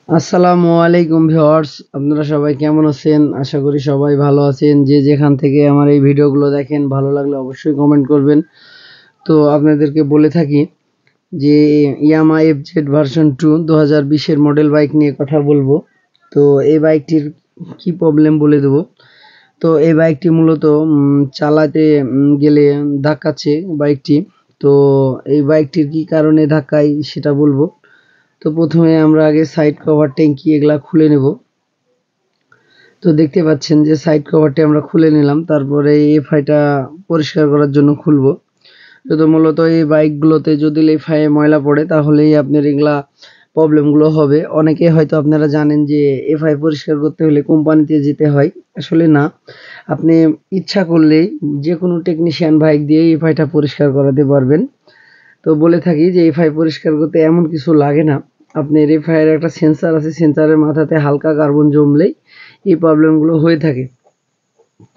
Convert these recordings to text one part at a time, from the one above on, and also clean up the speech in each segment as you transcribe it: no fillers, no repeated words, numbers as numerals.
আসসালামু আলাইকুম ভিউয়ার্স, আপনারা সবাই কেমন আছেন? আশা করি সবাই ভালো আছেন। যে যেখান থেকে আমার এই ভিডিওগুলো দেখেন, ভালো লাগলে অবশ্যই কমেন্ট করবেন। তো আপনাদেরকে বলে থাকি যে ইয়ামাহা এফজেড ভার্সন 2 2020 এর মডেল বাইক নিয়ে কথা বলবো। তো এই বাইকটির কি প্রবলেম বলে দেবো। তো এই বাইকটি মূলত চালাতে গেলে ধাক্কাচ্ছে বাইকটি। তো এই বাইকটির কি কারণে ধাক্কায় সেটা বলবো। তো প্রথমে আমরা আগে সাইড কভার, ট্যাঙ্কি এগুলা খুলে নেব। তো দেখতে পাচ্ছেন যে সাইড কভারটি আমরা খুলে নিলাম, তারপরে এফআইটা পরিষ্কার করার জন্য খুলবো। তো মূলত এই বাইকগুলোতে যদি এফআই ময়লা পড়ে তাহলেই আপনার এগুলা প্রবলেমগুলো হবে। অনেকে হয়তো আপনারা জানেন যে এফআই পরিষ্কার করতে হলে কোম্পানিতে যেতে হয়। আসলে না, আপনি ইচ্ছা করলেই যে কোনো টেকনিশিয়ান বাইক দিয়ে এফআইটা পরিষ্কার করাতে পারবেন। তো বলে থাকি যে এফআই পরিষ্কার করতে এমন কিছু লাগে না। আপনার এফআই এর একটা সেন্সার আছে, সেন্সারের মাথাতে হালকা কার্বন জমলেই এই প্রবলেমগুলো হয়ে থাকে।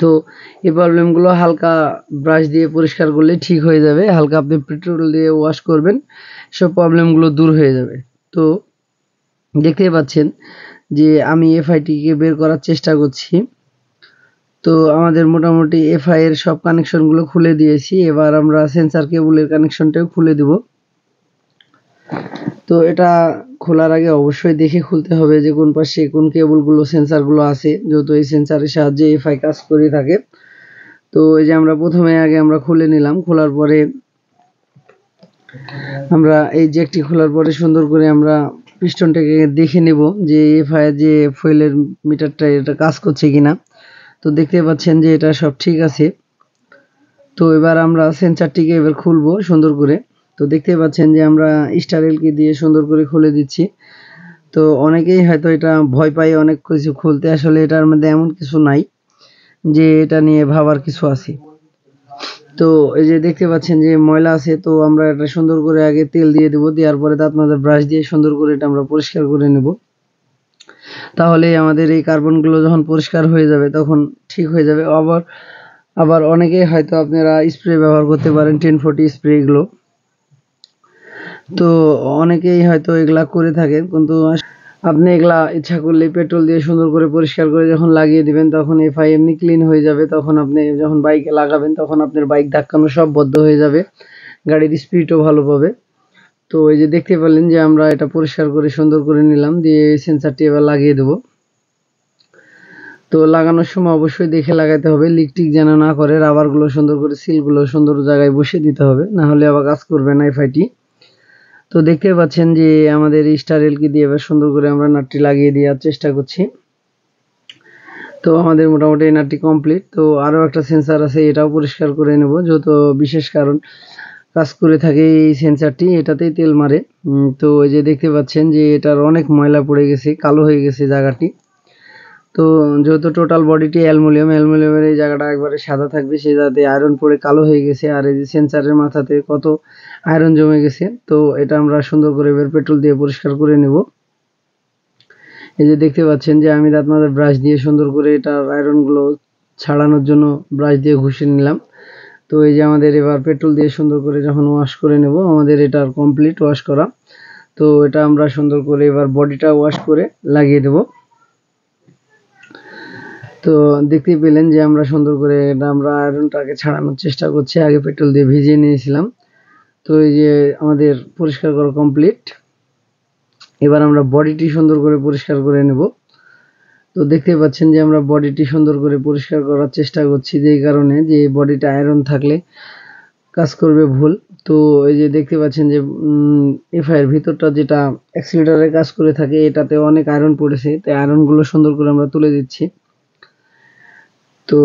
তো এই প্রবলেমগুলো হালকা ব্রাশ দিয়ে পরিষ্কার করলে ঠিক হয়ে যাবে। হালকা আপনি পেট্রোল দিয়ে ওয়াশ করবেন, সব প্রবলেমগুলো দূর হয়ে যাবে। তো দেখতেই পাচ্ছেন যে আমি এফআইটিকে বের করার চেষ্টা করছি। তো আমাদের মোটামুটি এফআই এর সব কানেকশনগুলো খুলে দিয়েছি। এবার আমরা সেন্সার কেবলের কানেকশনটাও খুলে দেব। তো এটা খোলার আগে অবশ্যই দেখে খুলতে হবে যে কোন পাশে কোন কেবলগুলো সেন্সারগুলো আছে, যেহেতু এই সেন্সারের সাহায্যে এফআই কাজ করে থাকে। তো এই যে আমরা প্রথমে আগে আমরা খুলে নিলাম। খোলার পরে আমরা এই জ্যাকটি খোলার পরে সুন্দর করে আমরা পিস্টনটাকে দেখে নেব যে এফআই যে ফুয়েলের মিটারটা এটা কাজ করছে কিনা। তো দেখতে পাচ্ছেন যে এটা সব ঠিক আছে। তো এবার আমরা সেন্সারটিকে এবার খুলবো সুন্দর করে। তো দেখতে পাচ্ছেন যে আমরা স্টার কি দিয়ে সুন্দর করে খুলে দিচ্ছি। তো অনেকেই হয়তো এটা ভয় পায় অনেক কিছু খুলতে, আসলে এটার মধ্যে এমন কিছু নাই যে এটা নিয়ে ভাবার কিছু আছে। তো এই যে দেখতে পাচ্ছেন যে ময়লা আছে, তো আমরা এটা সুন্দর করে আগে তেল দিয়ে দেবো, দেওয়ার পরে দাঁত মাজা ব্রাশ দিয়ে সুন্দর করে এটা আমরা পরিষ্কার করে নেব। তাহলে আমাদের এই কার্বনগুলো যখন পরিষ্কার হয়ে যাবে তখন ঠিক হয়ে যাবে। আবার আবার অনেকেই হয়তো আপনারা স্প্রে ব্যবহার করতে পারেন, 1040 স্প্রেগুলো। তো অনেকেই হয়তো এগুলা করে থাকেন, কিন্তু আপনি এগুলা ইচ্ছা করলে পেট্রোল দিয়ে সুন্দর করে পরিষ্কার করে যখন লাগিয়ে দিবেন তখন এফআই এমনি ক্লিন হয়ে যাবে। তখন আপনি যখন বাইকে লাগাবেন তখন আপনার বাইক ধাক্কানো সব বন্ধ হয়ে যাবে, গাড়ির স্পিডও ভালো পাবে। তো এই যে দেখতে পেলেন যে আমরা এটা পরিষ্কার করে সুন্দর করে নিলাম, দিয়ে এই সেন্সারটি এবার লাগিয়ে দেব। তো লাগানোর সময় অবশ্যই দেখে লাগাতে হবে, লিক টিক যেন না করে। রাবারগুলো সুন্দর করে, সিলগুলো সুন্দর জায়গায় বসিয়ে দিতে হবে, না হলে আবার কাজ করবে না এফআইটি। তো দেখতে পাচ্ছেন যে আমাদের স্টার এলকি দিয়ে এবার সুন্দর করে আমরা নাটটি লাগিয়ে দেওয়ার চেষ্টা করছি। তো আমাদের মোটামুটি এই নাটটি কমপ্লিট। তো আরও একটা সেন্সার আছে, এটাও পরিষ্কার করে নেব, যেহেতু বিশেষ কারণ কাজ করে থাকে এই সেন্সারটি, এটাতেই তেল মারে। তো এই যে দেখতে পাচ্ছেন যে এটার অনেক ময়লা পড়ে গেছে, কালো হয়ে গেছে জায়গাটি। তো যেহেতু টোটাল বডিটি অ্যালুমিনিয়ামের এই জায়গাটা একবারে সাদা থাকবে, সেই জায়গাতে আয়রন পড়ে কালো হয়ে গেছে। আর এই যে সেন্সারের মাথাতে কত আয়রন জমে গেছে। তো এটা আমরা সুন্দর করে এবার পেট্রোল দিয়ে পরিষ্কার করে নেব। এই যে দেখতে পাচ্ছেন যে আমি দাঁত মাজা ব্রাশ দিয়ে সুন্দর করে এটার আয়রনগুলো ছাড়ানোর জন্য ব্রাশ দিয়ে ঘষে নিলাম। তো এই যে আমাদের এবার পেট্রোল দিয়ে সুন্দর করে যখন ওয়াশ করে নেব, আমাদের এটার কমপ্লিট ওয়াশ করা। তো এটা আমরা সুন্দর করে এবার বডিটা ওয়াশ করে লাগিয়ে দেব। তো দেখতেই পেলেন যে আমরা সুন্দর করে এটা আমরা আয়রনটাকে ছাড়ানোর চেষ্টা করছি, আগে পেট্রোল দিয়ে ভিজিয়ে নিয়েছিলাম। তো এই যে আমাদের পরিষ্কার করা কমপ্লিট। এবার আমরা বডিটি সুন্দর করে পরিষ্কার করে নেব। তো দেখতে পাচ্ছেন যে আমরা বডিটি সুন্দর করে পরিষ্কার করার চেষ্টা করছি, যেই কারণে যে বডিটা আয়রন থাকলে কাজ করবে ভুল। তো এই যে দেখতে পাচ্ছেন যে এফআই এর ভিতরটা যেটা অ্যাক্সিলারেটরে কাজ করে থাকে, এটাতে অনেক আয়রন পড়েছে, তাই আয়রনগুলো সুন্দর করে আমরা তুলে দিচ্ছি। তো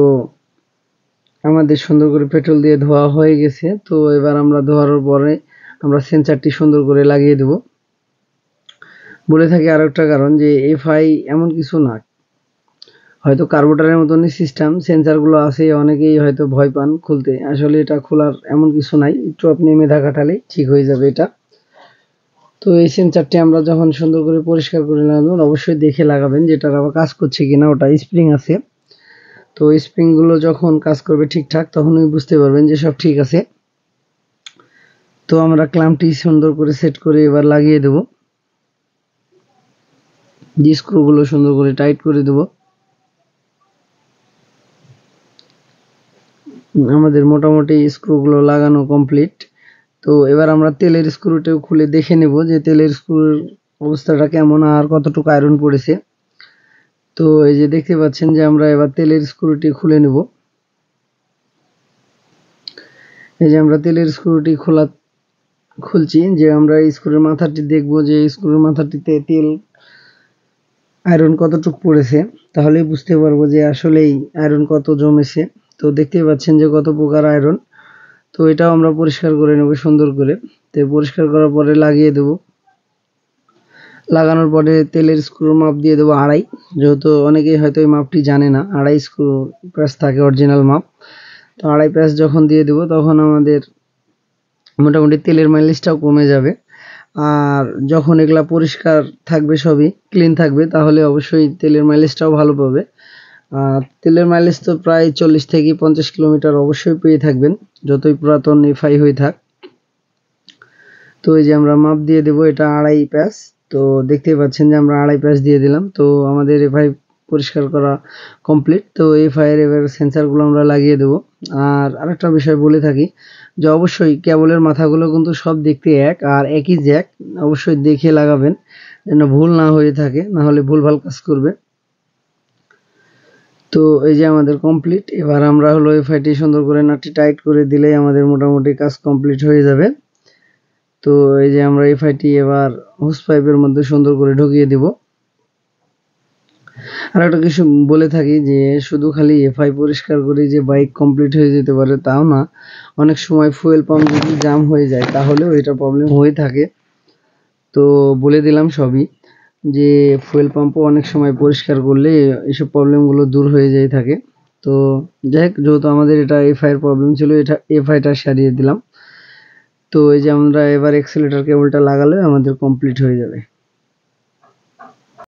আমাদের সুন্দর করে পেট্রোল দিয়ে ধোয়া হয়ে গেছে। তো এবার আমরা ধোয়ার পরে আমরা সেন্সারটি সুন্দর করে লাগিয়ে দেব। বলে থাকি আরো একটা কারণ যে এফআই এমন কিছু না, হয়তো কার্বোরেটরের মতনই সিস্টেম, সেন্সারগুলো আছে, অনেকেই হয়তো ভয় পান খুলতে। আসলে এটা খোলার এমন কিছু নাই, একটু আপনি মেধা খাটালেই ঠিক হয়ে যাবে এটা। তো এই সেন্সারটি আমরা যখন সুন্দর করে পরিষ্কার করে লাগাবেন, অবশ্যই দেখে লাগাবেন যে এটার আবার কাজ করছে কিনা। ওটা স্প্রিং আছে, তো স্প্রিংগুলো যখন কাজ করবে ঠিকঠাক তখনই বুঝতে পারবেন যে সব ঠিক আছে। তো আমরা ক্ল্যাম্পটি সুন্দর করে সেট করে এবার লাগিয়ে দেব। যে স্ক্রুগুলো সুন্দর করে টাইট করে দেব। আমাদের মোটামুটি স্ক্রুগুলো লাগানো কমপ্লিট। তো এবার আমরা তেলের স্ক্রুটাও খুলে দেখে নেব যে তেলের স্ক্রুর অবস্থাটা কেমন আর কতটুকু আয়রন পড়েছে। তো এই যে দেখতে পাচ্ছেন যে আমরা এবার তেলের স্ক্রুটি খুলে নেব। এই যে আমরা তেলের স্ক্রুটি খুলছি, যে আমরা স্ক্রুর মাথাটি দেখব যে স্ক্রুর মাথাটিতে তেল আয়রন কতটুকু পড়েছে, তাহলেই বুঝতে পারবো যে আসলেই আয়রন কত জমেছে। তো দেখতেই পাচ্ছেন যে কত প্রকার আয়রন। তো এটাও আমরা পরিষ্কার করে নেব সুন্দর করে। তো পরিষ্কার করার পরে লাগিয়ে দেব। লাগানোর পরে তেলের স্ক্রুর মাপ দিয়ে দেবো 2.5, যেহেতু অনেকেই হয়তো এই মাপটি জানে না। 2.5 স্ক্রু প্যাচ থাকে অরিজিনাল মাপ। তো 2.5 প্যাচ যখন দিয়ে দেবো তখন আমাদের মোটামুটি তেলের মাইলেজটাও কমে যাবে। আর যখন এগুলা পরিষ্কার থাকবে, সবই ক্লিন থাকবে, তাহলে অবশ্যই তেলের মাইলেজটাও ভালো পাবে। আর তেলের মাইলেজ তো প্রায় 40 থেকে 50 কিলোমিটার অবশ্যই পেয়ে থাকবেন, যতই পুরাতন এফআই হয়ে থাক। তো এই যে আমরা মাপ দিয়ে দেব, এটা 2.5 প্যাচ। তো দেখতেই পাচ্ছেন যে আমরা 2.5 প্যাচ দিয়ে দিলাম। তো আমাদের এফআই পরিষ্কার করা কমপ্লিট। তো এফআই এর এবার সেন্সারগুলো আমরা লাগিয়ে দেব। আর আরেকটা বিষয় বলে থাকি যে অবশ্যই কেবলের মাথাগুলো কিন্তু সব দেখতে এক আর একই জ্যাক, অবশ্যই দেখে লাগাবেন যেন ভুল না হয়ে থাকে, না হলে ভুলভাল কাজ করবে। তো এই যে আমাদের কমপ্লিট। এবার আমরা হলো এফআইটি সুন্দর করে নাটটি টাইট করে দিলেই আমাদের মোটামুটি কাজ কমপ্লিট হয়ে যাবে। তো এই যে আমরা এফআইটি এবার হোস পাইপের মধ্যে সুন্দর করে ঢুকিয়ে দিব। আর একটা কিছু বলে থাকি যে শুধু খালি এফআই পরিষ্কার করে যে বাইক কমপ্লিট হয়ে যেতে পারে তাও না, অনেক সময় ফুয়েল পাম্প যদি জাম হয়ে যায় তাহলেও এটা প্রবলেম হয়ে থাকে। তো বলে দিলাম সবই, যে ফুয়েল পাম্পও অনেক সময় পরিষ্কার করলে এসব প্রবলেমগুলো দূর হয়ে যায় থাকে। তো যাই হোক, যেহেতু আমাদের এটা এফআই এর প্রবলেম ছিল, এটা এফআইটা সারিয়ে দিলাম। তো এই যে আমরা এবার এক্সেলেটর কেবলটা লাগালে আমাদের কমপ্লিট হয়ে যাবে।